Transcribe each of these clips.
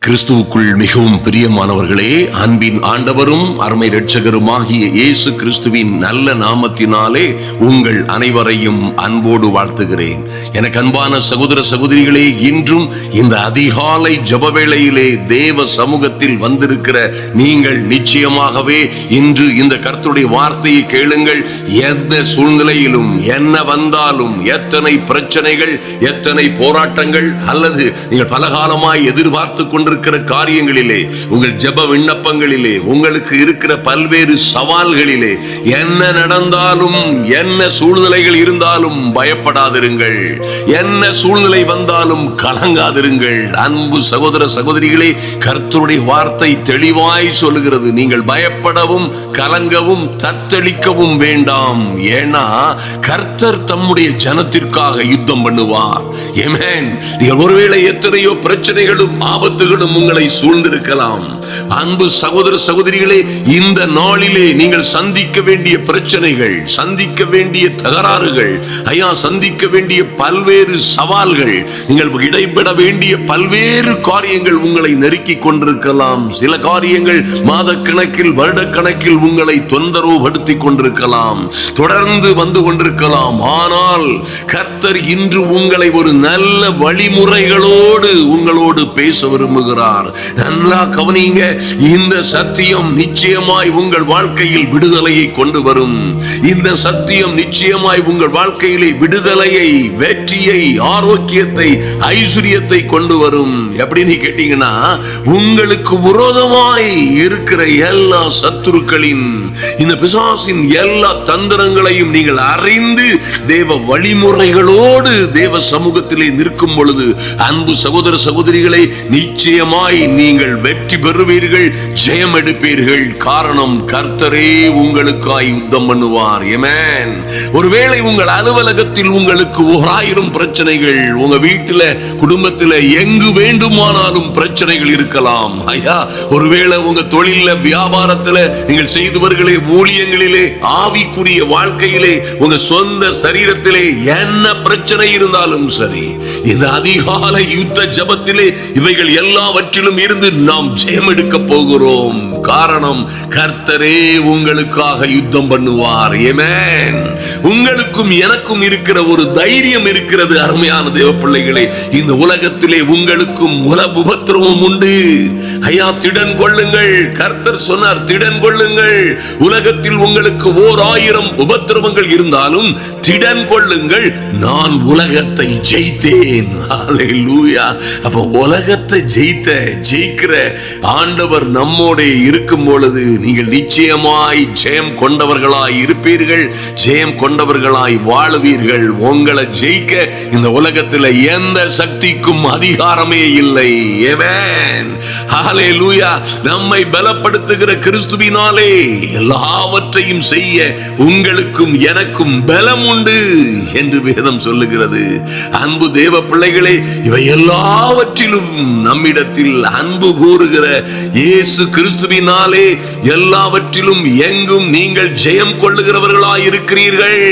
கிறிஸ்துவுக்குள் மிகவும் பிரியமானவர்களே, அன்பின் ஆண்டவரும் அருமை இரட்சகருமாகிய இயேசு கிறிஸ்துவின் நல்ல நாமத்தினாலே உங்கள் அனைவரையும் அன்போடு வாழ்த்துகிறேன். எனக்கு அன்பான சகோதர சகோதரிகளே, இன்றும் இந்த அதிகாலை ஜெப வேளையிலே தேவ சமூகத்தில் வந்திருக்கிற நீங்கள் நிச்சயமாகவே இன்று இந்த கர்த்தருடைய வார்த்தையை கேளுங்கள். எந்த சூழ்நிலையிலும் என்ன வந்தாலும், எத்தனை பிரச்சனைகள், எத்தனை போராட்டங்கள், அல்லது நீங்கள் பலகாலமாய் எதிர்பார்த்து கொண்டிருக்கிற காரியங்களிலே, உங்கள் ஜெப விண்ணப்பங்களிலே, உங்களுக்கு இருக்கிற பல்வேறு சவால்களிலே என்ன நடந்தாலும், என்ன சூழ்நிலைகள் இருந்தாலும் பயப்படாதிருங்கள். என்ன சூழ்நிலை வந்தாலும் கலங்காதிருங்கள். அன்பு சகோதர சகோதரிகளே, கர்த்தருடைய வார்த்தை தெளிவாய் சொல்லுகிறது, நீங்கள் பயப்படவும் கலங்கவும் தத்தளிக்கவும் வேண்டாம். ஏன்னா கர்த்தர் தம்முடைய ஜனத்திற்காக யுத்தம் பண்ணுவார். ஆமென். நீங்கள் ஒருவேளை எத்தனையோ பிரச்சனைகளும் ஆபத்துகளும் உங்களை சூழ்ந்திருக்கலாம். அன்பு சகோதர சகோதரிகளே, இந்த நாளிலே நீங்கள் சந்திக்க வேண்டிய பிரச்சனைகள், சந்திக்க வேண்டிய தகராறுகள், சந்திக்க வேண்டிய பல்வேறு சவால்கள், நீங்கள் இடைபெற வேண்டிய பல்வேறு காரியங்கள் உங்களை நெருக்கிக் கொண்டிருக்கலாம். சில காரியங்கள் மாத கணக்கில், வருட கணக்கில் உங்களை தொந்தரவு படுத்திக் கொண்டிருக்கலாம், தொடர்ந்து வந்து கொண்டிருக்கலாம். ஆனால் கர்த்தர் இன்று உங்களை ஒரு நல்ல வழிமுறைகளோடு உங்களோடு பேச விரும்புகிறார். நல்லா கவனிங்க. இந்த சத்தியம் நிச்சயமாய் உங்கள் வாழ்க்கையில் விடுதலையை கொண்டு வரும். இந்த சத்தியம் நிச்சயமாய் உங்கள் வாழ்க்கையிலே விடுதலையை, வெற்றியை, ஆரோக்கியத்தை, ஐஸ்வரியத்தை கொண்டு வரும். எப்படின்னு கேட்டீங்கன்னா, உங்களுக்கு விரோதமாய் இருக்கிற எல்லா சத்துருக்களின், இந்த பிசாசின் எல்லா தந்திரங்களையும் நீங்கள் அறிந்து தேவ வழிமுறைகளோடு தேவ சமூகத்திலே நிற்கும் பொழுது, அன்பு சகோதர சகோதரிகளை, நிச்சயமாய் நீங்கள் வெற்றி பெறுவீர்கள், ஜெயம் எடுப்பீர்கள். காரணம், கர்த்தரே உங்களுக்காய் யுத்தம் பண்ணுவார். ஆமென். ஒருவேளை உங்கள் அலுவலகத்தில் உங்களுக்கு 1000 பிரச்சனைகள், உங்க வீட்டில, குடும்பத்தில் எங்கு வேண்டுமானாலும் பிரச்சனைகள் இருக்கலாம். ஒருவேளை உங்க தொழில, வியாபாரத்தில், நீங்கள் செய்து வருகிற ஊழியங்களிலே, ஆவிக்குரிய வாழ்க்கையிலே, உங்க சொந்த சரீரத்திலே என்ன பிரச்சனை இருந்தாலும் சரி, இந்த அதிகாலை யுத்த ஜெபத்திலே இவைகள் எல்லாவற்றிலும் இருந்து நாம் ஜெயம் எடுக்க போகிறோம். காரணம், கர்த்தரே உங்களுக்காக யுத்தம் பண்ணுவார். ஆமென். உங்களுக்கும் எனக்கும் இருக்கிற ஒரு தைரியம் இருக்கிறது. அருமையான தேவ பிள்ளைகளே, இந்த உலகத்திலே உங்களுக்கும் உபத்திரவம் உண்டு. திடன் கொள்ளுங்கள். கர்த்தர் சொன்னார், திடன் கொள்ளுங்கள். உலகத்தில் உங்களுக்கு 1000 உபத்திரவங்கள் இருந்தாலும் திடன் கொள்ளுங்கள், நான் உலகத்தை ஜெயித்தேன். ஹல்லேலூயா. அப்ப உலகத்தை ஜெயிக்கிற ஆண்டவர் நம்மோட இருக்கும் பொழுது நீங்கள் நிச்சயமாய் ஜெயம் கொண்டவர்களாய் இருப்பீர்கள், ஜெயம் கொண்டவர்களாய் வாழுவீர்கள். உங்களை ஜெயிக்க இந்த உலகத்தில் எந்த சக்திக்கும் அதிகாரமே இல்லை. ஆமென். ஹல்லேலூயா. நம்மை பலப்படுத்துகிற கிறிஸ்துவினாலே எல்லாவற்றையும் செய்ய உங்களுக்கும் எனக்கும் பலம் உண்டு என்று வேதம் சொல்லுகிறது. அன்பு தேவ பிள்ளைகளே, இவை எல்லாவற்றிலும் நம்மிடத்தில் அன்பு கூறுகிற இயேசு கிறிஸ்துவினாலே எல்லாவற்றிலும் எங்கும் நீங்கள் ஜெயம் கொள்ளுகிறவர்களாய் இருக்கிறீர்கள்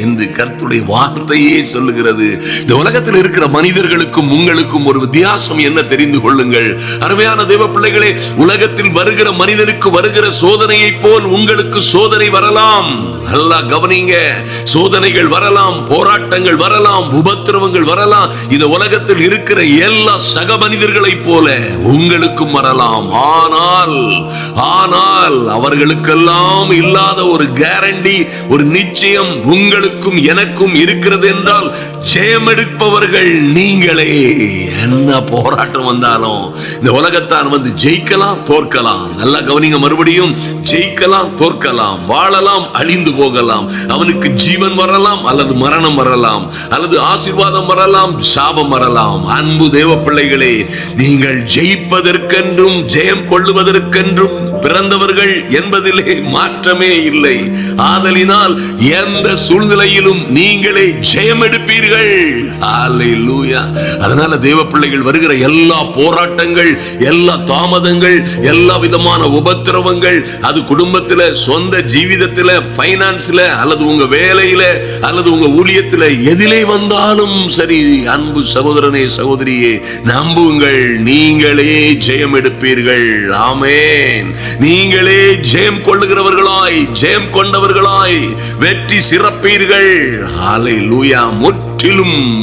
என்று கர்த்தருடைய வார்த்தையே சொல்லுகிறது. இந்த உலகத்தில் இருக்கிற மனிதர்களுக்கும் உங்களுக்கும் ஒரு வித்தியாசம் என்ன தெரிந்து கொள்ளுங்கள். அருமையான தேவ பிள்ளைகளே, உலகத்தில் வருகிற மனிதனுக்கு வருகிற சோதனையை போல் உங்களுக்கு சோதனை வரலாம். நல்லா கவனிங்க. சோதனைகள் வரலாம், போராட்டங்கள் வரலாம், உபத்திரவங்கள் வரலாம். இந்த உலகத்தில் இருக்கிற எல்லா சக மனிதர்களை போல உங்களுக்கும் வரலாம். ஆனால் அவர்களுக்கெல்லாம் இல்லாத ஒரு கேரண்டி, ஒரு நிச்சயம் உங்களுக்கும் எனக்கும் இருக்கிறது என்றால், ஜெயம் எடுப்பவர்கள் நீங்களே. என்ன போராட்டம் வந்தாலும் இந்த உலகத்தான் வந்து ஜெயிக்கலாம், தோற்கலாம். நல்லா கவனிங்க. மறுபடியும் ஜெயிக்கலாம், தோற்கலாம், வாழலாம், அழிந்து போகலாம். அவனுக்கு ஜீவன் வரலாம், அல்லது மரணம் வரலாம், அல்லது ஆசீர்வாதம் வரலாம், சாபம் வரலாம். அன்பு தேவ பிள்ளைகளே, நீங்கள் ஜெயிப்பதற்கென்றும் ஜெயம் கொள்ளுவதற்கென்றும் பிறந்தவர்கள் என்பதிலே மாற்றமே இல்லை. ஆதலினால் எந்த சூழ்நிலையிலும் நீங்களே ஜெயம் எடுப்பீர்கள். ஹல்லேலூயா. அதனால தேவ பிள்ளைகள், வருகிற எல்லா போராட்டங்கள், எல்லா தாமதங்கள், எல்லா விதமான உபத்திரவங்கள், அது குடும்பத்தில், சொந்த ஜீவிதத்தில், பைனான்ஸ்ல, அல்லது உங்க வேலையில, அல்லது உங்க ஊழியத்தில், எதிலே வந்தாலும் சரி, அன்பு சகோதரனே, சகோதரியே, நம்புங்கள், நீங்களே ஜெயம் ஜெயம் எடுப்பீர்கள். ஆமென். நீங்களே ஜெயம் கொள்ளுகிறவர்களாய், ஜெயம் கொண்டவர்களாய் வெற்றி சிறப்பீர்கள். ஹல்லேலூயா.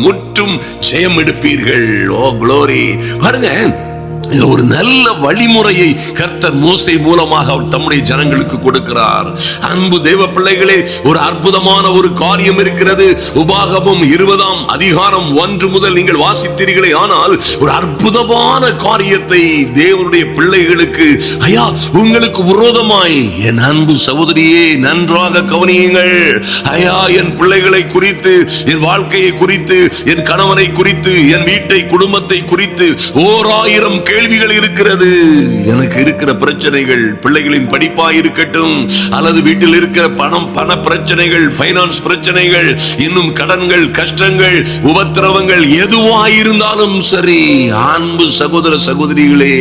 முற்றும் ஜெயம் எடுப்பீர்கள். ஓ க்ளோரி. பாருங்க, ஒரு நல்ல வழிமுறையை கர்த்தர் மோசே மூலமாக அவர் தம்முடைய ஜனங்களுக்கு கொடுக்கிறார். அன்பு தேவ பிள்ளைகளே, ஒரு அற்புதமான ஒரு காரியம் இருக்கிறது. உபாகமம் 20ஆம் அதிகாரம் 1 முதல் நீங்கள் வாசித்தீர்களே, ஆனால் ஒரு அற்புதமான காரியத்தை தேவனுடைய பிள்ளைகளுக்கு, ஐயா உங்களுக்கு விரோதமாய், என் அன்பு சகோதரியே நன்றாக கவனியுங்கள். ஐயா, என் பிள்ளைகளை குறித்து, என் வாழ்க்கையை குறித்து, என் கணவனை குறித்து, என் வீட்டை குடும்பத்தை குறித்து 1000 கேள்விகள் இருக்கிறது. எனக்கு இருக்கிற பிரச்சனைகள், பிள்ளைகளின் படிப்பா இருக்கட்டும், அல்லது வீட்டில் இருக்கிற பண பிரச்சனைகள், பைனான்ஸ் பிரச்சனைகள், இன்னும் கடன்கள், கஷ்டங்கள், உபத்திரவங்கள் எதுவாயிருந்தாலும் சரி, அன்பு சகோதர சகோதரிகளே,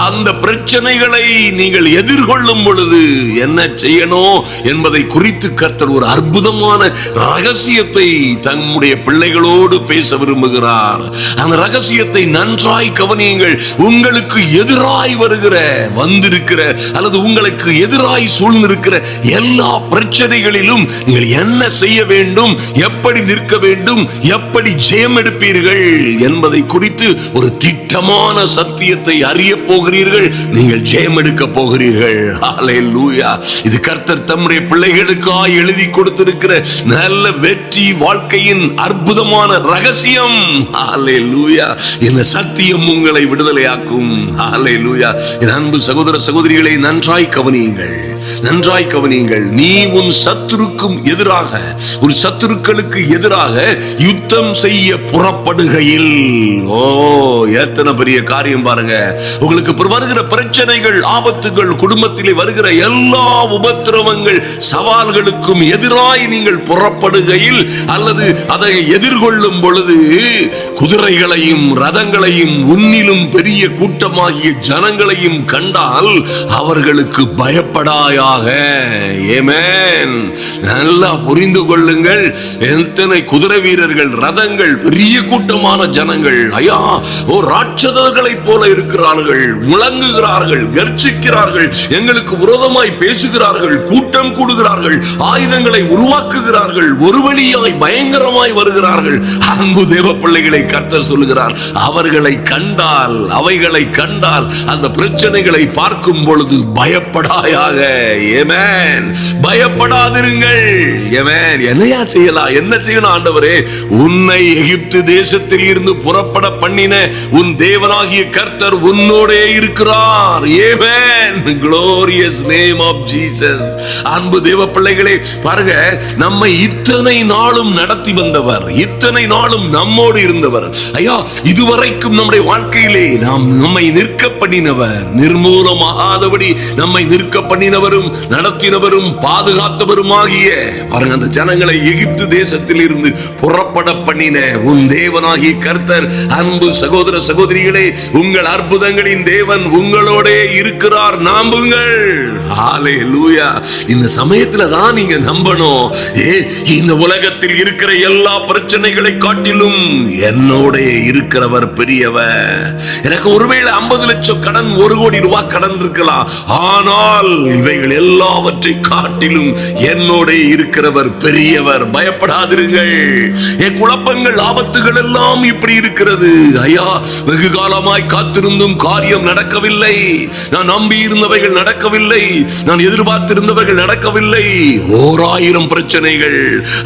அந்த பிரச்சனைகளை நீங்கள் எதிர்கொள்ளும் பொழுது என்ன செய்யணும் என்பதை குறித்து கர்த்தர் ஒரு அற்புதமான ரகசியத்தை தம்முடைய பிள்ளைகளோடு பேச விரும்புகிறார். அந்த ரகசியத்தை நன்றாய் கவனியுங்கள். உங்களுக்கு எதிராய் வந்திருக்கிற அல்லது உங்களுக்கு எதிராய் சூழ்ந்திருக்கிற எல்லா பிரச்சனைகளிலும் நீங்கள் என்ன செய்ய வேண்டும், எப்படி நிற்க வேண்டும், எப்படி ஜெயம் எடுப்பீர்கள் என்பதை குறித்து ஒரு திட்டமான சத்தியத்தை அறிய போகிறீர்கள். நீங்கள் ஜெயம் எடுக்க போகிறீர்கள். ஹல்லேலூயா. இது கர்த்தர் தம்முடைய பிள்ளைகளுக்காய் எழுதி கொடுத்திருக்கிற நல்ல வெற்றி வாழ்க்கையின் அற்புதமான ரகசியம். ஹல்லேலூயா. இந்த சத்தியம் உங்களை விடுதலையாக்கும். ஹல்லேலூயா. என் அன்பு சகோதர சகோதரிகளை நன்றாய் கவனியுங்கள், நன்றாய் கவனியுங்கள். நீ உன் சத்துருக்கும் எதிராக, ஒரு சத்துருக்களுக்கு எதிராக யுத்தம் செய்ய புறப்படுகையில், ஓ எத்தனை பெரிய காரியம் பாருங்க. உங்களுக்கு வருகிற பிரச்சனைகள், ஆபத்துகள், குடும்பத்திலே வருகிற எல்லா உபத்திரவங்கள், சவால்களுக்கும் எதிராய் நீங்கள் புறப்படுகையில் அல்லது அதை எதிர்கொள்ளும் பொழுது குதிரைகளையும் ரதங்களையும் உன்னிலும் பெரிய கூட்டமாகிய ஜனங்களையும் கண்டால் அவர்களுக்கு பயப்படாயாக. ஆமென். நல்லா புரிந்து கொள்ளுங்கள். எத்தனை குதிரை வீரர்கள், ரதங்கள், பெரிய கூட்டமான ஜனங்கள், ஐயா ஓ ராட்சதர்களைப் போல இருக்கிறார்கள், முழங்குகிறார்கள், கர்ஜிக்கிறார்கள், எங்களுக்கு விரோதமாய் பேசுகிறார்கள், கூட்டம் கூடுகிறார்கள், ஆயுதங்களை உருவாக்குகிறார்கள், ஒரு வழியாய் பயங்கரமாய் வருகிறார்கள். அன்பு தேவ பிள்ளைகளை கர்த்தர் சொல்லுகிறார், அவர்களை கண்டால், அவைகளை கண்டால், அந்த பிரச்சனைகளை பார்க்கும் பொழுது பயப்படாயாக. ஆமென். பயப்படாதிருங்கள். ஆமென். என்னையா செய்யலாம், என்ன செய்யணும் ஆண்டவரே? உன்னை எகிப்து தேசத்தில் இருந்து புறப்பட பண்ணின உன் தேவனாகிய கர்த்தர் உன்னோடே இருக்கிறார். ஆமென். glorious name of Jesus. அன்பு தேவ பிள்ளைகளே, பாருங்க, நம்மை இத்தனை நாளும் நடத்தி வந்தவர், இத்தனை நாளும் நம்மோடு இருந்தவர், ஐயா இதுவரைக்கும் நம்முடைய வாழ்க்கையிலே நம்மை நிற்க பண்ணினவர், நிர்மூலமாகாதபடி நம்மை நிற்க பண்ணினவரும் நடத்தினவரும் பாதுகாத்தவருமாகிய, பாருங்க, அந்த ஜனங்களை எகிப்து தேசத்தில் இருந்து புறப்பட பண்ணின உன் தேவனாகிய கர்த்தர். அன்பு சகோதர சகோதரிகளே, உங்கள் அற்புதங்களின் தேவன் உங்களோட இருக்கிறார். நம்புங்கள். ஹல்லேலூயா. இந்த சமயத்துல தான் நீங்க நம்பணும். இந்த உலகத்தில் இருக்கிற எல்லா பிரச்சனைகளை காட்டிலும் என்னோட இருக்கிறவர் பெரியவர். எனக்கு ஒருவேளை 50 லட்சம் கடன், 1 கோடி ரூபாய் கடன் இருக்கலாம், ஆனால் இவைகள் எல்லாவற்றை காட்டிலும் என்னோட இருக்கிறவர் பெரியவர். பயப்படாதிருங்கள். என் குழப்பங்கள், ஆபத்துகள் எல்லாம் இப்படி இருக்கிறது. ஐயா, வெகு காலமாய் காத்திருந்தும் காரியம் நடக்கவில்லை. நான் நம்பி இருந்தவைகள் நடக்கவில்லை. நான் எதிர்பார்த்திருந்தவர்கள் நடக்கவில்லை. 1000 பிரச்சனைகள்,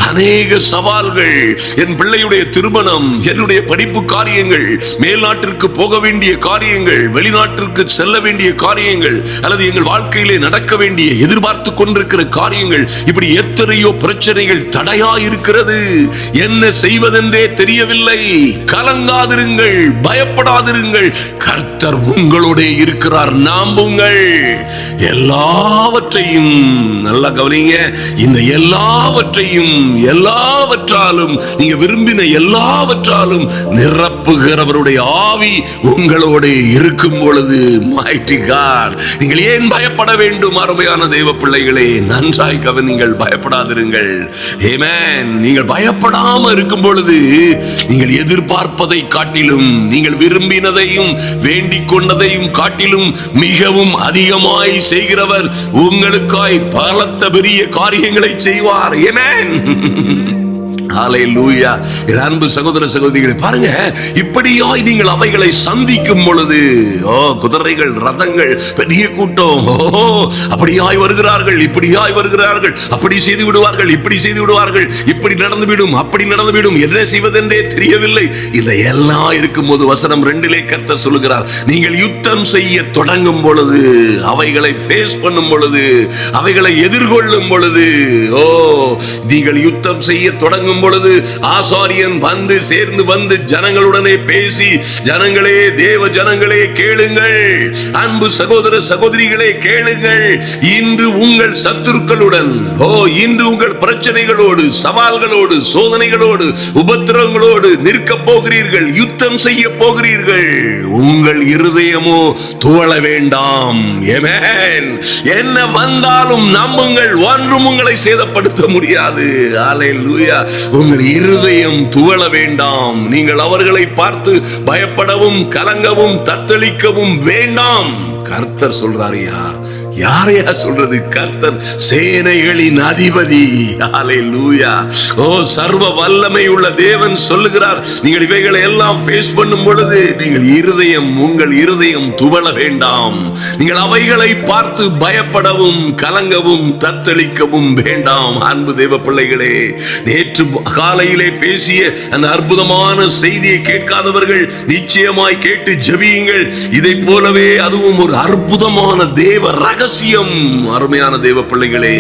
அநேக சவால்கள், என் பிள்ளையுடைய திருமணம், என்னுடைய படிப்பு காரியங்கள், மேல்நாட்டிற்கு போக வேண்டிய காரியங்கள், வெளிநாட்டிற்கு செல்ல வேண்டிய காரியங்கள், அல்லது எங்கள் வாழ்க்கையிலே நடக்க வேண்டிய, எதிர்பார்த்து கொண்டிருக்கிற காரியங்கள், இப்படி எத்தனையோ பிரச்சனைகள் தடையா இருக்கிறது. என்ன செய்வதென்றே தெரியவில்லை. கலங்காதிருங்கள், பயப்படாதிருங்கள். கர்த்தர் உங்களோட இருக்கிறார். நம்புங்கள். எல்லாவற்றையும் நல்லா கவனிங்க. இந்த எல்லாவற்றையும், எல்லாவற்றாலும், நீங்க விரும்பின எல்லாவற்றாலும் நிரப்புகிறவருடைய ஆவி உங்களோட இருக்கும் பொழுது, mighty God, நீங்கள் ஏன் பயப்பட வேண்டும்? அருமையான தெய்வ பிள்ளைகளே, நன்றாய் கவனிங்கள், பயப்படாதிருங்கள். ஆமென். நீங்கள் பயப்படாம இருக்கும் பொழுது நீங்கள் எதிர்பார்ப்பதை காட்டிலும், நீங்கள் விரும்பினதையும் வேண்டிக் கொண்டதையும் காட்டிலும் மிகவும் அதிகமாய் செய்கிறவர் உங்களுக்காய் பலத்த பெரிய காரியங்களை செய்வார். ஆமென். ஹல்லேலூயா. அன்பு சகோதர சகோதரிகளை பாருங்க, இப்படியாய் நீங்கள் அவைகளை சந்திக்கும் பொழுது, குதிரைகள், ரதங்கள், பெரிய கூட்டம், அப்படியாய் வருகிறார்கள், இப்படியாய் வருகிறார்கள், அப்படி செய்து விடுவார்கள், இப்படி செய்து விடுவார்கள், இப்படி நடந்துவிடும், அப்படி நடந்துவிடும், என்ன செய்வதென்றே தெரியவில்லை. இதெல்லாம் இருக்கும்போது வசனம் 2 கர்த்தர் சொல்லுகிறார், நீங்கள் யுத்தம் செய்ய தொடங்கும் பொழுது, அவைகளை ஃபேஸ் பண்ணும் பொழுது, அவைகளை எதிர்கொள்ளும் பொழுது, நீங்கள் யுத்தம் செய்ய தொடங்கும் பொழுது ஆசாரியன் வந்து சேர்ந்து வந்து ஜனங்களுடனே பேசி, ஜனங்களே, தேவ ஜனங்களே கேளுங்கள், அன்பு சகோதர சகோதரிகளே கேளுங்கள், இன்று உங்கள் சத்துருக்களுடன், இன்று உங்கள் பிரச்சனைகளோடு, சவால்களோடு, சோதனைகளோடு, உபத்திரவங்களோடு நிற்க போகிறீர்கள், யுத்தம் செய்ய போகிறீர்கள். உங்கள் இருதயமோ துவள வேண்டாம். ஆமென். என்ன வந்தாலும் நம்புங்கள், ஒன்றும் உங்களை சேதப்படுத்த முடியாது. ஹல்லேலூயா. உங்கள் இருதயம் துவள வேண்டாம். நீங்கள் அவர்களை பார்த்து பயப்படவும் கலங்கவும் தத்தளிக்கவும் வேண்டாம். கர்த்தர் சொல்றாரியா? யாரையா சொல்றது? கர்த்தர் சேனைகளின் அதிபதி. ஹல்லேலூயா. சர்வ வல்லமை உள்ள தேவன் சொல்லுகிறார், நீங்கள் இவைகளை எல்லாம் ஃபேஸ் பண்ணும் பொழுது உங்கள் இருதயம் துவள வேண்டாம். நீங்கள் அவைகளை பார்த்து பயப்படவும் கலங்கவும் தத்தளிக்கவும் வேண்டாம். அன்பு தேவ பிள்ளைகளே, நேற்று காலையிலே பேசிய அந்த அற்புதமான செய்தியை கேட்காதவர்கள் நிச்சயமாய் கேட்டு ஜெபியுங்கள். இதை போலவே அதுவும் ஒரு அற்புதமான தேவ ரகசியம். அருமையான தேவ பிள்ளைகளே,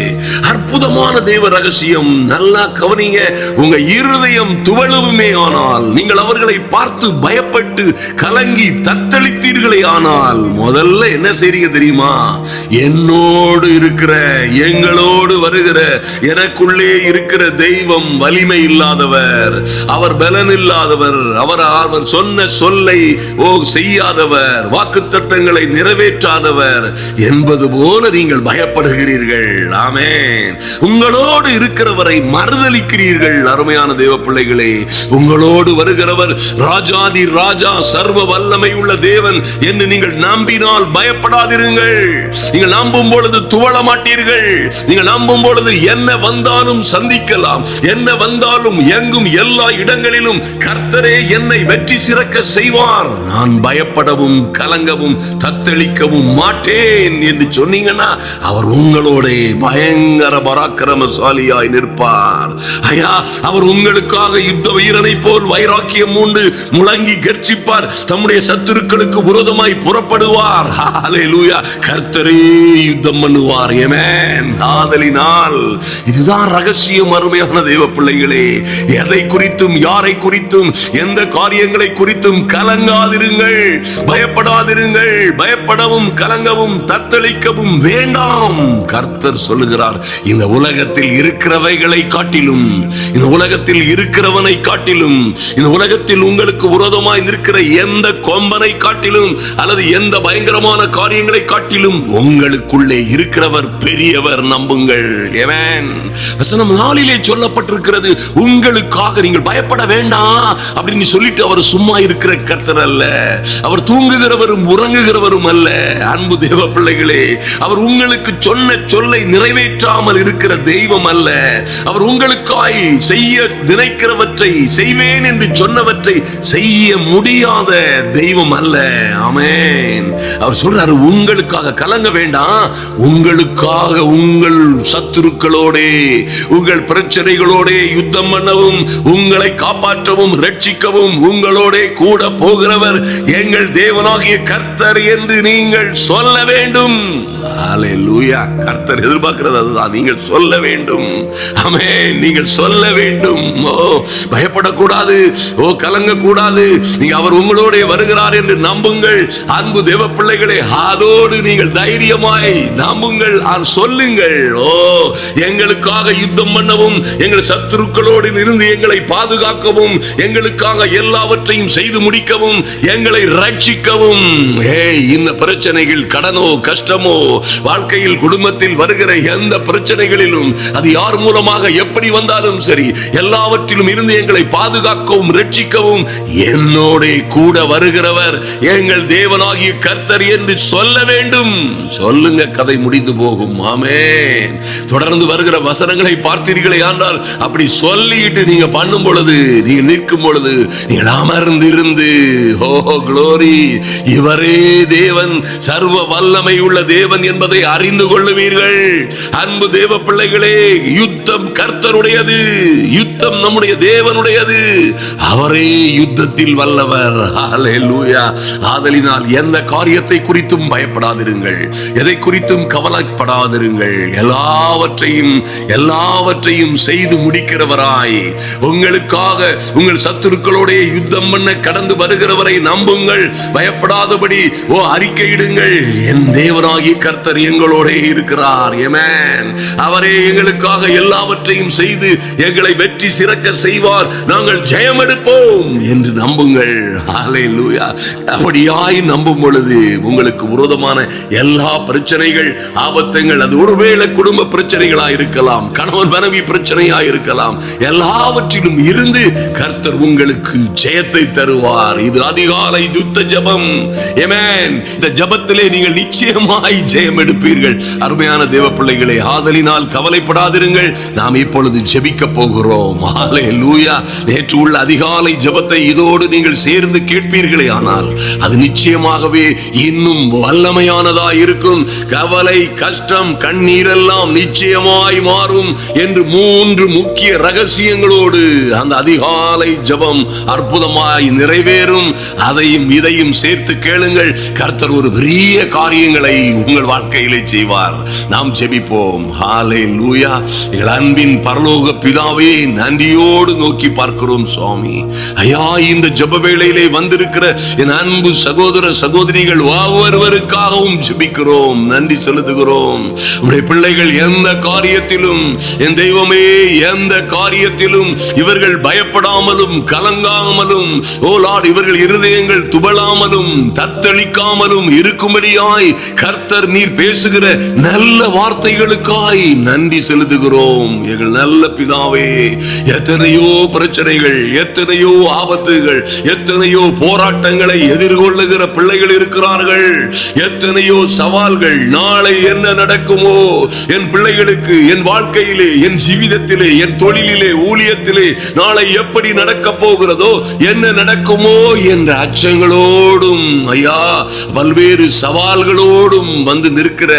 அற்புதமான தேவ ரகசியம். நல்லா கவனிங்க. உங்க இருதயம் துவளுமே ஆனால், நீங்கள் அவர்களை பார்த்து பயப்பட்டு கலங்கி தத்தளித்தீர்களே ஆனால், முதல்ல என்ன செய்றீங்க தெரியுமா? என்னோடு இருக்கிற, எங்களோடு வருகிற, எனக்குள்ளே இருக்கிற தெய்வம் வலிமை இல்லாதவர், அவர் பலன் இல்லாதவர், அவர் சொன்ன சொல்லை செய்யாதவர், வாக்குத்தத்தங்களை நிறைவேற்றாதவர் என்பது போல நீங்கள் பயப்படுகிறீர்கள். ஆமென். உங்களோடு இருக்கிறவரை மறுதலிக்கிறீர்கள். அருமையான தேவ பிள்ளைகளே, உங்களோடு வருகிறவர் ராஜாதி ராஜா, சர்வ வல்லமை உள்ள தேவன் என்று நீங்கள் நம்பினால் பயப்படாதிருங்கள். நீங்கள் நம்பும் பொழுது துவள மாட்டீர்கள். நீங்கள் நம்பும் பொழுது என்ன வந்தாலும் சந்திக்கலாம், என்ன வந்தாலும் எங்கும் எல்லா இடங்களிலும் கர்த்தரே என்னை வெற்றி சிறக்க செய்வார், நான் பயப்படவும் கலங்கவும் தத்தளிக்கவும் மாட்டேன் என்று சொன்னீங்கன்னா அவர் உங்களோட பயங்கர பராக்கிரமசாலியாய் நிற்பார். ஐயா, அவர் உங்களுக்காக யுத்த வீரனை போல் வைராக்கியம் உண்டு முழங்கி கர்ஜிப்பார். தம்முடைய சத்துருக்களுக்கு விரோதமாய் புறப்படுவார். ஹல்லேலூயா. கர்த்தரே யுத்தம் பண்ணுவார். ஆமென். ஆதலினால் இதுதான் ரகசியம். அருமையான தேவ பிள்ளைகளே, எதை குறித்தும், யாரை குறித்தும், எந்த காரியங்களை குறித்தும் கலங்காதிருங்கள், பயப்படாதிருங்கள். பயப்படவும் கலங்கவும் தத்தளிக்கவும் வேண்டாம். கர்த்தர் சொல்லுகிறார், இந்த உலகத்தில் இருக்கிறவைகளை காட்டிலும், இந்த உலகத்தில் இருக்கிறவனை காட்டிலும், இந்த உலகத்தில் உங்களுக்கு விரோதமாய் நிற்கிற எந்த கொம்பனை காட்டிலும் அல்லது எந்த பயங்கரமான காரியங்களை காட்டிலும் உங்களுக்குள்ளே இருக்கிறவர் பெரியவர். நம்புங்கள். ஆமென். வசனம் 4 சொல்லப்பட்டிருக்கிறது, உங்களுக்காக நீங்கள் பயப்பட வேண்டாம் அப்படின்னு சொல்லிட்டு அவர் சும்மா இருக்கிற கர்த்தர் அல்ல. அவர் தூங்குகிறவரும் உறங்குகிறவரும் அல்ல. அன்பு தேவ பிள்ளைகளே, அவர் உங்களுக்கு சொன்ன சொல்லை நிறைவேற்றாமல் இருக்கிற தெய்வம் அல்ல. அவர் உங்களுக்காய் செய்ய நினைக்கிறவற்றை, செய்வேன் என்று சொன்னவற்றை செய்ய முடியாத தெய்வம் அல்ல. ஆமென். அவர் சொல்றாரு, உங்களுக்காக கலங்க வேண்டாம், உங்களுக்காக உங்கள் சத்துருக்களோட, உங்கள் பிரச்சனைகளோட யுத்தம் பண்ணவும், உங்களை காப்பாற்றவும் ரட்சிக்கவும் உங்களோட கூட போகிறவர் எங்கள் தேவனாகிய கர்த்தர் என்று நீங்கள் சொல்ல வேண்டும். ஹல்லேலூயா. கர்த்தர் எதிர்பார்க்கிறது அதுதான், நீங்கள் சொல்ல வேண்டும். ஆமென். நீங்கள் சொல்ல வேண்டும். பயப்படக்கூடாது, கலங்க கூடாது. அவர் உங்களோட வருகிறார் என்று நம்புங்கள். அன்பு தேவ பிள்ளைகளே, அதோடு நீங்கள் தைரியமாய் நம்புங்கள், சொல்லுங்கள். ஓ, எங்களுக்காக யுத்தம் பண்ணவும், எங்கள் சத்துருக்களோடு இருந்து எங்களை பாதுகாக்கவும், எங்களுக்காக எல்லாவற்றையும் செய்து முடிக்கவும், எங்களை ரட்சிக்கவும். இந்த பிரச்சனைகள், கடனோ கஷ்டமோ, வாழ்க்கையில் குடும்பத்தில் வருகிற எந்த பிரச்சனைகளிலும் அது யார் மூலமாக எப்படி வந்தாலும் சரி, எல்லாவற்றிலும் இருந்து எங்களை பாதுகாக்கவும் ரட்சிக்கவும் என்னோட கூட வருகிறவர் எங்கள் தேவனாகிய கர்த்தர் என்று சொல்ல வேண்டும். சொல்லுங்க, கதை முடிந்து போகும். ஆமென். தொடர்ந்து வருகிற வசனங்களை பார்த்தீர்களே ஆனால், அப்படி சொல்லிட்டு நீங்க பண்ணும் பொழுது, நீங்க நிற்கும் பொழுது, நீங்கள் அமர்ந்திருந்து, ஓ குளோரி, இவரே தேவன், சர்வ வல்லமை உள்ள தேவன் என்பதை அறிந்து கொள்ளுவீர்கள். அன்பு தேவ பிள்ளைகளே, யுத்தம் கர்த்தருடையது, யுத்தம் நம்முடைய தேவனுடையது. அவரே யுத்தத்தில் வல்லவர். ஹல்லேலூயா. ஆதலினால் எந்த காரியத்தை குறித்தும் பயப்படாதிருங்கள், எதை குறித்தும் கவலைப்படாதிருங்கள். எல்லாவற்றையும் செய்து முடிக்கிறவராய், உங்களுக்காக உங்கள் சத்துருக்களோட யுத்தம் பண்ண கடந்து வருகிறவரை நம்புங்கள். பயப்படாதபடி அறிக்கையிடுங்கள். என் தேவனாகிய கர்த்தர் எங்களோட இருக்கிறார். ஆமென். அவரே எங்களுக்காக எல்லாவற்றையும் செய்து எங்களை வெற்றி சிறக்க செய்வார். நாங்கள் ஜெயம் எடுப்போம் என்று நம்புங்கள். ஹல்லேலூயா. அப்படியாய் நம்பும் பொழுது உங்களுக்கு விரோதமான எல்லா பிரச்சனைகள், ஆபத்துங்கள், அது ஒருவேளை குடும்ப பிரச்சனைகளா இருக்கலாம், கணவன் மனைவி பிரச்சனையா இருக்கலாம், எல்லாவற்றிலும் இருந்து கர்த்தர் உங்களுக்கு ஜெயத்தை தருவார். இது அதிகாலை யுத்த ஜெபம். ஆமென். இந்த ஜெபத்திலே நீங்கள் நிச்சயமாய் ஜெயம் எடுப்பீர்கள். அருமையான தேவ பிள்ளைகளே, ஆதலினால் கவலைப்படாதிருங்கள். நாம் இப்பொழுது ஜெபிக்க போகிறோம். ஹல்லேலூயா. நேற்று உள்ள அதிகாலை ஜெபத்தை இதோடு நீங்கள் சேர்ந்து கேட்பீர்களே ஆனால், அது நிச்சயமாகவே இன்னும் வல்லமையானதா இருக்கும். கவலை, கஷ்டம், கண்ணீர் எல்லாம் நிச்சயமாய் மாறும் என்று 3 முக்கிய ரகசியங்களோடு அந்த அதிகாலை ஜெபம் அற்புதமாய் நிறைவேறும். அதையும் இதையும் சேர்த்து கேளுங்கள். கர்த்தர் ஒரு பெரிய காரியங்களை உங்கள் வாழ்க்கையிலே செய்வார். நாம் ஜெபிப்போம். ஹல்லேலூயா. எங்கள் அன்பின் பரலோக பிதாவே, நன்றியோடு நோக்கி பார்க்கிறோம் சுவாமி. ஐயா, இந்த ஜெப வேளையிலே வந்திருக்கிற என் அன்பு சகோதர சகோதரிகள் ஒவ்வொருவருக்காகவும் ஜெபிக்கிறோம், நன்றி செலுத்துகிறோம். உம்முடைய பிள்ளைகள் எந்த காரியத்திலும், என் தெய்வமே, எந்த காரியத்திலும் இவர்கள் பயப்படாமலும் கலங்காமலும், ஓ லார்ட், இவர்கள் இருதயங்கள் துபளாமலும் தத்தளிக்காமலும் இருக்கும்படியாய் கர்த்தர் நீர் பேசுகிற நல்ல வார்த்தைகளுக்காய் நன்றி செலுத்துகிறோம். எங்கள் நல்ல பிதாவே, எத்தனையோ பிரச்சனைகள், எத்தனையோ ஆபத்துகள், எத்தனையோ போராட்டங்களை எதிர்கொள்ளுகிற பிள்ளைகள் இருக்கிறார்கள். எத்தனையோ சவால்கள். நாளை என்ன நடக்குமோ என் பிள்ளைகளுக்கு, என் வாழ்க்கையிலே, என் ஜீவிதத்திலே, என் தொழிலிலே, ஊழியத்திலே நாளை எப்படி நடக்க போகிறதோ, என்ன நடக்குமோ என்ற அச்சங்களோடும், ஐயா, பல்வேறு சவால்களோடும் வந்து நிற்கிற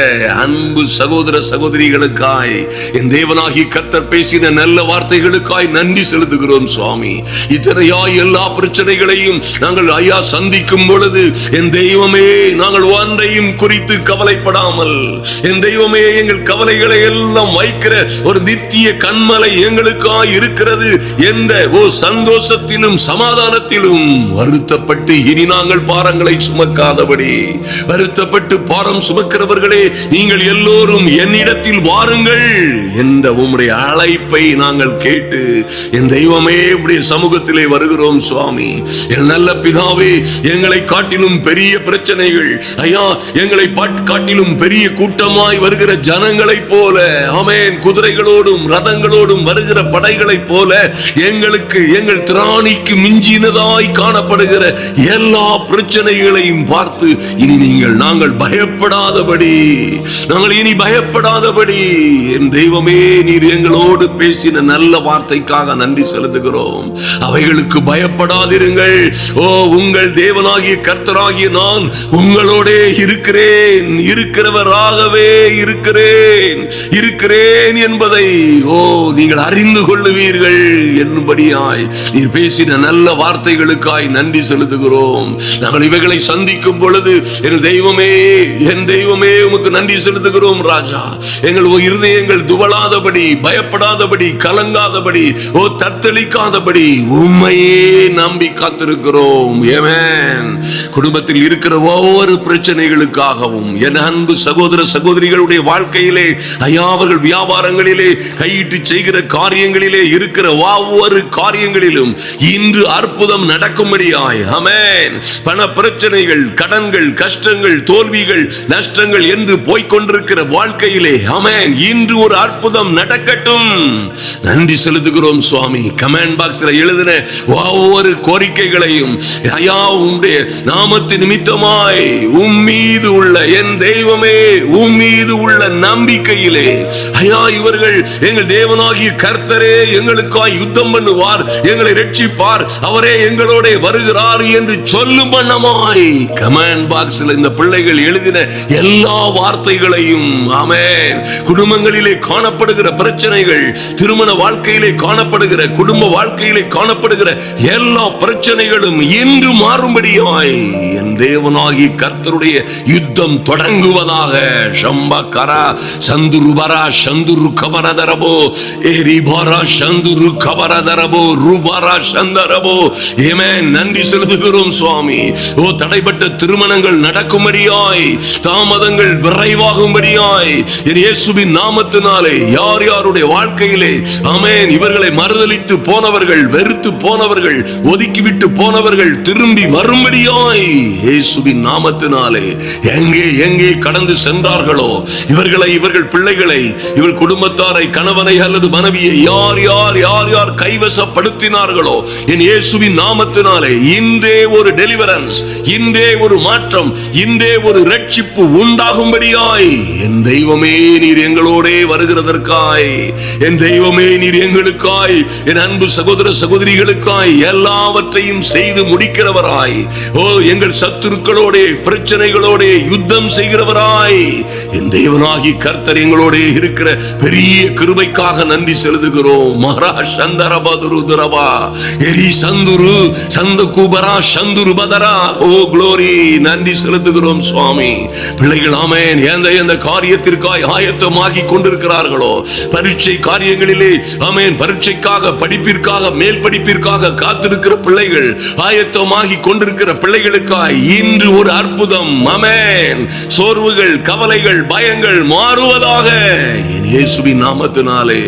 அன்பு சகோதர சகோதரிகளுக்காய், என் தேவனாகிய கர்த்தர் பேசின நல்ல வார்த்தைகளுக்காய் நன்றி செலுத்துகிறோம் சுவாமி. இத்தனையாய் எல்லா பிரச்சனைகளையும் நாங்கள் ஐயா சந்திக்கும் பொழுது, என் தெய்வமே, நாங்கள் ஒன்றையும் குறித்து கவலைப்படாமல், என் தெய்வமே, எங்கள் கவலைகளை எல்லாம் வைக்கிற ஒரு நித்திய கண்மலை எங்களுக்காய் இருக்கிறது என்ற சந்தோஷத்திலும் சமாதானத்திலும் வருத்தப்பட்டு இனி நாங்கள் பாரங்களை சுமக்காதபடி, வருத்தப்பட்டு பாரம் சுமக்கிறவர்களே, நீங்கள் எல்லோரும் என்னிடத்தில் வாருங்கள் என்ற உம்முடைய அழைப்பை நாங்கள் கேட்டு, என் தெய்வமே, உம்முடைய சமூகத்திலே வருகிறோம் சுவாமி. என் நல்ல பிதாவே, எங்களை காட்டிலும் பெரிய பிரச்சனைகள், ஐயா, எங்களை காட்டிலும் பெரிய கூட்டமாய் வருகிற ஜனங்களைப் போல, ஆமென், குதிரைகளோடும் ரதங்களோடும் வருகிற படைகளைப் போல எங்களுக்கு, எங்கள் திராணிக்கு மிஞ்சினதாய் காணப்படுகிற எல்லா பிரச்சனைகளையும் பார்த்து இனி நாங்கள் பயப்படாதபடி, நாங்கள் இனி பயப்படாதபடி, என் தெய்வமே, நீர் எங்களோடு பேசின நல்ல வார்த்தைக்காக நன்றி செலுத்துகிறோம். அவைகளுக்கு பயப்படாதிருங்கள். ஓ, உங்கள் தேவனாகிய கர்த்தராகிய நான் உங்களோட இருக்கிறேன், இருக்கிறவராகவே இருக்கிறேன் என்பதை நீங்கள் அறிந்து கொள்ளுவீர்கள் என்னும்படியாய் நீர் பேசின நல்ல வார்த்தைகளுக்காய் நன்றி செலுத்துகிறோம். நாங்கள் இவைகளை சந்திக்கும் பொழுது, என் தெய்வமே, என் தெய்வமே உமக்கு நன்றி செலுத்துகிறோம் ராஜா. எங்கள் இருதயங்கள் துவளாதபடி, பயப்படாதபடி, கலங்காதபடி, தத்தளிக்காதபடி உம்மையே நம்பி காத்திருக்கிறோம். ஆமென். குடும்பத்தில் இருக்கிற ஒவ்வொரு பிரச்சனைகளுக்காகவும் என் அன்பு சகோதர சகோதரிகளுடைய வாழ்க்கையிலே ஐயா, அவர்கள் வியாபாரங்களிலே கையிட்டு செய்கிற காரியங்களிலே இருக்கிற ஒவ்வொரு காரியங்களிலும் இன்று அற்புதம் நடக்கும்படியாய். ஆமென். பண பிரச்சனைகள், கடன்கள், கஷ்டங்கள், தோல்விகள், நஷ்டங்கள் என்று போய்கொண்டிருக்கிற வாழ்க்கையிலே ஆமென், இன்று ஒரு அற்புதம் நடக்கட்டும். நன்றி செலுத்துகிறோம் சுவாமி. கமெண்ட் பாக்ஸ்ல எழுதின ஒவ்வொரு கோரிக்கைகளையும் ஐயா, உம்முடைய நாமத்தின் நிமித்தமாய் உம்மீது உள்ள என் தெய்வமே, உம்மீது உள்ள நம்பிக்கையிலே ஐயா, இவர்கள் எங்கள் தேவனாகிய கர்த்தரே எங்களுக்காய் யுத்தம் பண்ணுவார், எங்களை ரட்சிப்பார், அவரே எங்களோட வருகிறார் என்று சொல்லும் வண்ணமாய் கமெண்ட் பாக்ஸ்ல இந்த பிள்ளைகள் எழுதின எல்லா வார்த்தைகளையும் ஆமென், குடும்பங்களிலே காணப்படுகிற பிரச்சனைகள், திருமண வாழ்க்கையிலே காணப்படுகிற, குடும்ப வாழ்க்கையிலே காணப்படுகிற எல்லா பிரச்சனைகளும் இன்று மாறும்படியாய் என் தேவனாகிய கர்த்தருடைய யுத்தம் தொடங்குவதாக. ஷம்பகரா சந்துருபரா சந்துரு கபரதரபோ எரிபரா சந்துரு கபரதரபோ ரூபரா சந்தரபோ. ஆமென். நன்றி செலுத்துகிறோம் சுவாமி. தடைப்பட்ட திருமணங்கள் நடக்கும்படியாய், தாமதங்கள் விரைவாகும்படியாய் இயேசுவின் நாமத்தினாலே யார் யாருடைய வாழ்க்கையிலே ஆமென் இவர்களை மறுதலித்து போனவர்கள், வெறுத்து போனவர்கள், ஒதுக்கிவிட்டு போனவர்கள் திரும்பி வரும்படியாய் இயேசுவின் நாமத்தினாலே எங்கே எங்கே கடந்து சென்றார்களோ இவர்களை, இவர்கள் பிள்ளைகளை, இவர்கள் குடும்பத்தாரை, கணவனை அல்லது மனைவியை யார் யார் யார் யார் கைவசப்படுத்தினார்களோ என் இயேசுவின் நாமத்தினாலே இன்றே ஒரு டெலிவரன்ஸ், இன்றே ஒரு மாற்றம், இன்றே ஒரு ரட்சிப்பு உண்டாகும்படியாய் என் தெய்வமே நீர் எங்களோட வருகிறதற்காய், என் தெய்வமே நீர் எங்களுக்காய், என் அன்பு சகோதர சகோதரிகளுக்காய் எல்லாவற்றையும் செய்து முடிக்கிறவராய், எங்கள் சத்துருக்களோட பிரச்சனைகளோட யுத்தம் செய்கிறவராய் என் தேவனாகி கர்த்தர் எங்களோட இருக்கிற பெரிய கிருபைக்காக நன்றி செலுத்துகிறோம். மகரா சந்தரபதுரு துரபா எரி சந்துரு சந்த குபரா சந்துரு பதரா. ஓ க்ளோரி. நன்றி செலுத்துகிறோம் சுவாமி. பிள்ளைகள் ஆமென் எந்த காரியத்திற்காய் ஆயத்தமாகி கொண்டிருக்கிறார்களோ, பரீட்சை காரியங்களிலே ஆமென், பரீட்சைக்காக, படிப்பிற்காக, மேல் படிப்பிற்காக காத்திருக்கிற பிள்ளைகள், ஆயத்தமாகி கொண்டிருக்கிற பிள்ளைகளுக்காய் இன்று ஒரு அற்புதம் ஆமென். சோர்வுகள், கவலைகள், பயங்கள் மாறுவதாக இயேசுவின் நாமத்தினாலே.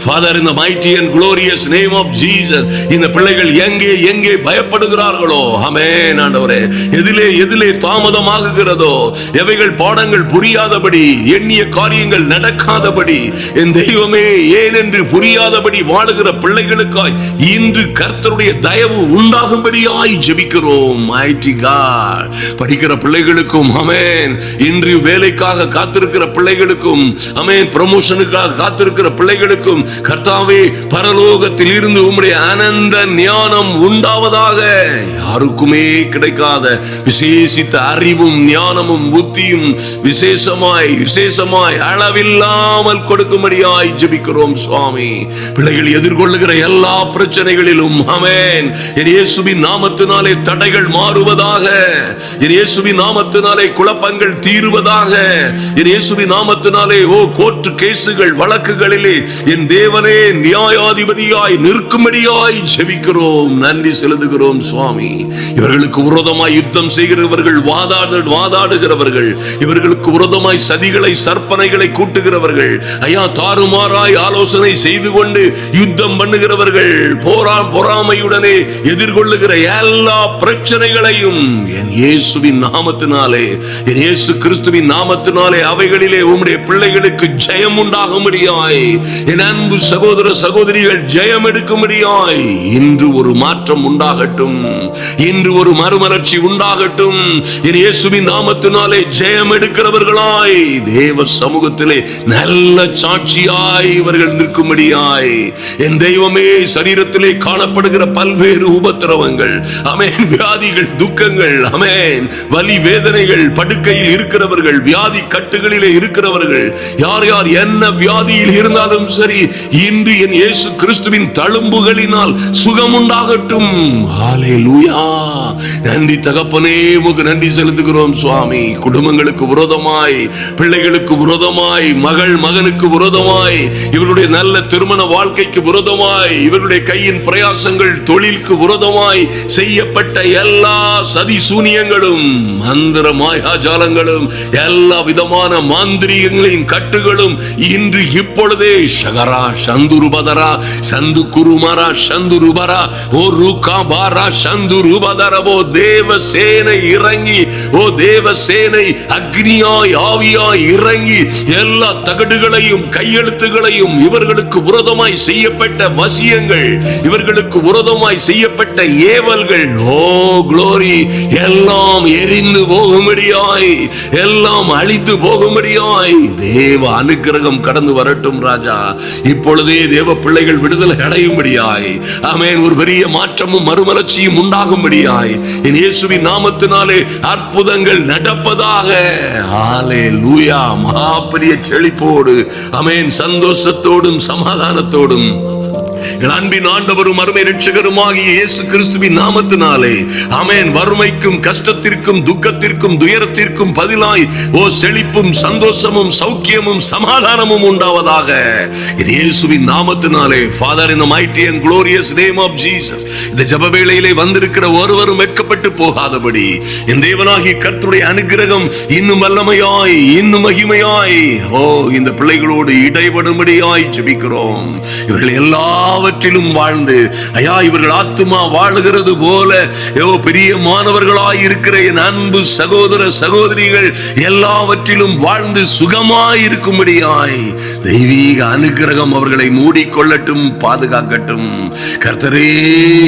Father, in the mighty and glorious name of Jesus, இந்த பிள்ளைகள் எங்கே எங்கே பயப்படுகிறார்களோ ஆமென் ஆண்டவரே, எதிலே எதிலே தாமதமாகுகிறதோ, எவைகள் பாடங்கள் புரியாதபடி, எண்ணிய காரியங்கள் நடக்காதபடி, என் தெய்வமே ஏன் என்று புரியாதபடி வாழுகிற பிள்ளைகளுக்காய் இன்று கர்த்தருடைய தயவு உண்டாகும்படியாய் ஜெபிக்கிறோம். mighty God. படிக்கிற பிள்ளைகளுக்கும் ஆமென், இன்று வேலைக்காக காத்திருக்கிற பிள்ளைகளுக்கும் ஆமென், ப்ரமோஷனுக்காக காத்திருக்கிற பிள்ளைகளுக்கும் கர்த்தாவே பரலோகத்தில் இருந்து உம்முடைய ஆனந்த ஞானம் உண்டாவதாக. யாருக்குமே கிடைக்காத விசேஷித்த அறிவும் ஞானமும் புத்தியும் விசேஷமாய் அளவில்லாமல் கொடுக்கும்படியாய் ஜெபிக்கிறோம் சுவாமி. பிள்ளைகள் எதிர்கொள்ளுகிற எல்லா பிரச்சனைகளிலும் ஆமென் இயேசுவின் நாமத்தினாலே தடைகள் மாறுவதாக, இயேசுவின் நாமத்தினாலே குழப்பங்கள் தீருவதாக, இயேசுவின் நாமத்தினாலே கோர்ட் கேசுகள், வழக்குகளிலே என் தேவனே நியாயாதிபதியாய் நிற்கும்படியாய் ஜெபிக்கிறோம். நன்றி செலுத்துகிறோம் சுவாமி. இவர்களுக்கு விரோதமாய் யுத்தம் செய்கிறவர்கள், வாதாடுகிறவர்கள், இவர்களுக்கு விரோதமாய் சதிகளை, சற்பனைகளை கூட்டுகிறவர்கள், ஐயா தாறுமாறாய் ஆலோசனை செய்து கொண்டு யுத்தம் பண்ணுகிறவர்கள், பொறாமையுடனே எதிர்கொள்ளுகிற எல்லா பிரச்சனைகளையும் என் இயேசுவின் நாமத்தினாலே, என் இயேசு கிறிஸ்துவின் நாமத்தினாலே அவைகளிலே உம்முடைய பிள்ளைகளுக்கு ஜெயம் உண்டாகும்படியாய், என் அன்பு சகோதர சகோதரிகள் ஜெயம் எடுக்கும்படியாய் இன்று ஒரு மாற்றம் உண்டாகட்டும், இன்று ஒரு மறுமலர்ச்சி உண்டாகட்டும். என் இயேசுவின் நாமத்தினாலே ஜெயம் எடுக்கிறவர்களாய் தேவ சமூகத்திலே நல்ல சாட்சியாய் இவர்கள் நிற்கும்படியாய் என் தெய்வமே, சரீரத்திலே காணப்படுகிற பல்வேறு உபத்திரவங்கள் ஆமென், வியாதிகள், துக்கங்கள் ஆமென், வலி வேதனைகள், படுக்கையில் இருக்கிறவர்கள், வியாதி கட்டுகளிலே இருக்கிறவர்கள், யார் யார் என்ன வியாதியில் இருந்தாலும் சரி இன்று என் இயேசு கிறிஸ்துவின் தழும்புகளினால் சுகம் உண்டாகட்டும். ஹல்லேலூயா. நன்றி தகப்பனே, உமக்கு நன்றி செலுத்துகிறோம் சுவாமி. குடும்பங்களுக்கு விரோதமாய், பிள்ளைகளுக்கு விரோதமாய், மகனுக்கு விரோதமாய், இவருடைய நல்ல திருமண வாழ்க்கைக்கு விரோதமாய், இவருடைய கையின் பிரயாசங்கள் தொழிலுக்கு விரோதமாய் செய்யப்பட்ட எல்லா சதி சூனியங்களும், மந்திர மாயாஜாலங்களும், எல்லா விதமான மாந்திரிகங்களின் கட்டுகளும் இன்று இப்பொழுதே ஷகரா சந்துருபதரா சந்து குருமரா சந்துருபரா ஓ ருகாபாரா சந்துருபதரவோ தேவ சேனை இறங்கி, ஓ தேவ சேனை அக்னியாய் ஆவியாய் இறங்கி எல்லா தகடுகளையும் கையெழுத்துகளையும், இவர்களுக்கு விரோதமாய் செய்யப்பட்ட வசியங்கள், இவர்களுக்கு விரோதமாய் செய்யப்பட்ட ஏவல்கள், ஓ குளோரி, எல்லாம் எரிந்து போகும்படியாய், எல்லாம் அழித்து போகும்படியாய் தேவ அனுக்கிரகம் கடந்து வரட்டும் ராஜா. இப்பொழுதே தேவ பிள்ளைகள் விடுதலை அடையும்படியாய், ஆமென், ஒரு பெரிய மாற்றமும் மறுமலர்ச்சியும் உண்டாகும்படியாய் என் இயேசுவின் நாமத்தினாலே அற்புதங்கள் நடப்பதாக. ஹல்லேலூயா. மகாபெரிய செழிப்போடு, ஆமென், சந்தோஷத்தோடும் சமாதானத்தோடும் அன்பின் ஆண்டவரும் அருமை இரட்சகருமாகிய இயேசு கிறிஸ்துவின் நாமத்தினாலே, ஆமென், வறுமைக்கும் கஷ்டத்திற்கும் துக்கத்திற்கும் துயரத்திற்கும் பதிலாய் ஓ செழிப்பும் சந்தோஷமும் சௌக்கியமும் சமாதானமும் உண்டாவதாக இயேசுவின் நாமத்தினாலே. Father, in the mighty and glorious name of Jesus, இந்த ஜெப வேளையிலே வந்திருக்கிற ஒருவரும் வெட்கப்பட்டு போகாதபடி என் தேவனாகிய கர்த்தருடைய அனுக்கிரகம் இன்னும் வல்லமையாய், இன்னும் மகிமையாய் ஓ இந்த பிள்ளைகளோடு இடைபடும்படியாய் ஜெபிக்கிறோம். இவர்கள் எல்லாவற்றிலும் வாழ்ந்து, ஐயா, இவர்கள் ஆத்துமா வாழுகிறது போல பெரிய மாணவர்களாய் இருக்கிற என் அன்பு சகோதர சகோதரிகள் எல்லாவற்றிலும் வாழ்ந்து சுகமாய் இருக்கும்படியாய் தெய்வீக அனுக்கிரகம் அவர்களை மூடிக்கொள்ளட்டும், பாதுகாக்கட்டும். கர்த்தரே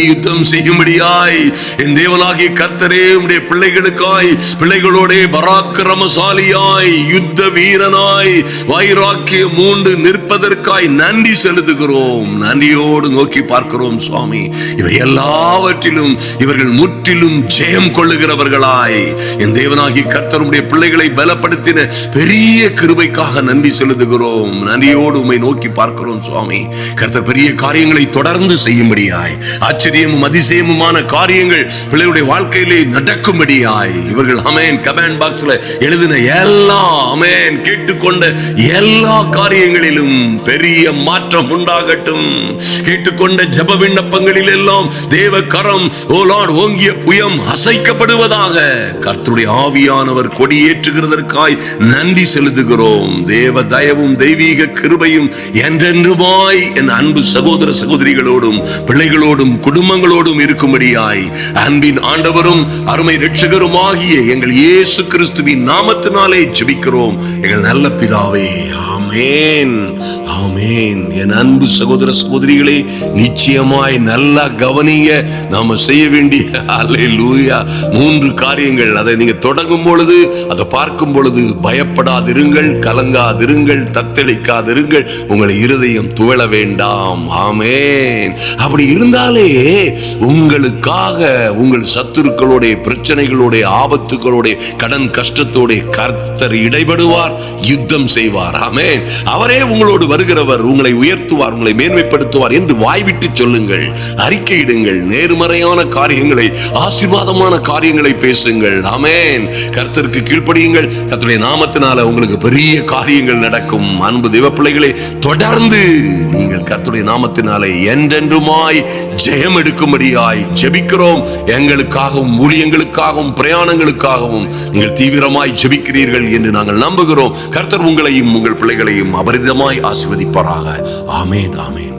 யுத்தம் செய்யும்படியாய் என் தேவனாகிய கர்த்தரே உம்முடைய பிள்ளைகளுக்காய், பிள்ளைகளோட பராக்கிரமசாலியாய், யுத்த வீரனாய், வைராக்கியம் மூண்டு நிற்பதற்காய் நன்றி செலுத்துகிறோம். நன்றியோடு நோக்கி பார்க்கிறோம் சுவாமி. இவை எல்லாவற்றிலும் இவர்கள் முற்றிலும் ஜெயம் கொள்ளுகிறவர்களாய் என் தேவனாகிய கர்த்தருடைய பிள்ளைகளை பலப்படுத்தின பெரிய கிருபைக்காக நன்றி செலுத்துகிறோம். நன்றியோடு உம்மை நோக்கி பார்க்கிறோம் சுவாமி. கர்த்தர் பெரிய காரியங்களை தொடர்ந்து செய்யும்படியாய், ஆச்சரியமும் அதிசயமுமான காரியங்கள் பிள்ளைகளுடைய வாழ்க்கையிலே நடக்கும்படியாய் இவர்கள், ஆமென், கமெண்ட் பாக்ஸ்ல எழுதின எல்லா, ஆமென், கேட்டுக்கொண்ட எல்லா காரியங்களிலும் பெரிய மாற்றம் உண்டாகட்டும். கேட்டுக்கொண்ட ஜெப விண்ணப்பங்களில் எல்லாம் தேவ கரம், ஓ லார்ட், ஓங்கிய புயம் அசைக்கப்படுவதாக. கர்த்தருடைய ஆவியானவர் கொடியேற்றுகிறதற்காய் நன்றி செலுத்துகிறோம். தேவ தயவும் தெய்வீக கிருபையும் என்றென்றுமாய் என் அன்பு சகோதர சகோதரிகளோடும் பிள்ளைகளோடும் குடும்பங்களோடும் இருக்கும்படியாய் அன்பின் ஆண்டவரும் அருமை இரட்சகருமாகிய எங்கள் இயேசு கிறிஸ்துவின் நாமத்தினாலே ஜெபிக்கிறோம் எங்கள் நல்ல பிதாவே. ஆமென், ஆமென். என் அன்பு சகோதர சகோதரிகளே, நிச்சயமாய் நல்லா கவனிங்க. நாம செய்ய வேண்டிய அல்லேலூயா 3 காரியங்கள். அதை நீங்க தொடங்கும் பொழுது, அதை பார்க்கும் பொழுது பயப்படாதிருங்கள், கலங்காதிருங்கள், தத்தளிக்காதிருங்கள், உங்களை இருதயம் துவள வேண்டாம். ஆமென். அப்படி இருந்தாலே உங்களுக்காக உங்கள் சத்துருக்களோட, பிரச்சனைகளோட, ஆபத்துகளோட, கடன் கஷ்டத்தோட கர்த்தர் இடைபடுவார், யுத்தம் செய்வார். ஆமென். அவரே உங்களோடு வருகிறவர், உங்களை உயர்த்துவார், உங்களை மேன்மைப்படுத்துவார் என்று வாய்விட்டு சொல்லுங்கள், அறிக்கையிடுங்கள். நேர்மறையான காரியங்களை, ஆசீர்வாதமான காரியங்களை பேசுங்கள். ஆமென். கர்த்தருக்கு கீழ்ப்படியுங்கள். கர்த்தருடைய நாமத்தினால உங்களுக்கு பெரிய காரியங்கள் நடக்கும். அன்பு தேவ பிள்ளைகளே, தொடர்ந்து நீங்கள் கர்த்தருடைய நாமத்தினாலே என்றென்றுமாய் ஜெயம் எடுக்கும்படியாய் ஜெபிக்கிறோம். எங்களுக்காகவும் ஊழியங்களுக்காகவும் பிரயாணங்களுக்காகவும் நீங்கள் தீவிரமாய் ஜெபிக்கிறீர்கள் என்று நாங்கள் நம்புகிறோம். கர்த்தர் உங்களையும் உங்கள் பிள்ளைகளையும் அபரிதமாய் ஆசீர்வதிப்பாராக. ஆமென், ஆமென்.